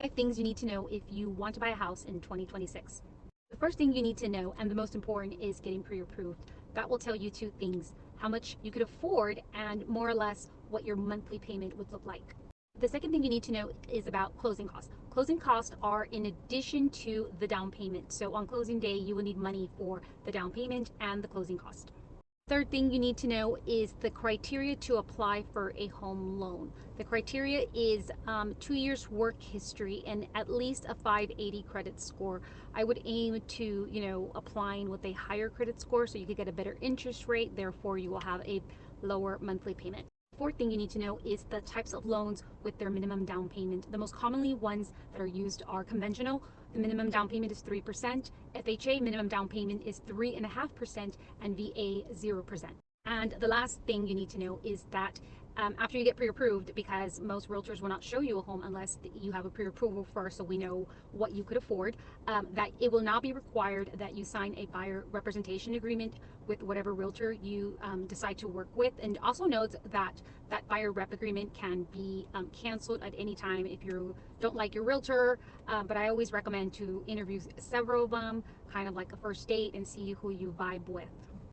5 things you need to know if you want to buy a house in 2026. The first thing you need to know, and the most important, is getting pre-approved. That will tell you two things: how much you could afford and more or less what your monthly payment would look like. The second thing you need to know is about closing costs. Closing costs are in addition to the down payment. So on closing day, you will need money for the down payment and the closing cost. Third thing you need to know is the criteria to apply for a home loan. The criteria is 2 years work history and at least a 580 credit score. I would aim to, applying with a higher credit score so you could get a better interest rate. Therefore, you will have a lower monthly payment. Fourth thing you need to know is the types of loans with their minimum down payment. The most commonly ones that are used are conventional. The minimum down payment is 3%. FHA minimum down payment is 3.5%, and VA 0%. And the last thing you need to know is that after you get pre-approved, because most realtors will not show you a home unless you have a pre-approval first, so we know what you could afford, that it will not be required that you sign a buyer representation agreement with whatever realtor you decide to work with. And also note that that buyer rep agreement can be canceled at any time if you don't like your realtor. But I always recommend to interview several of them, kind of like a first date, and see who you vibe with.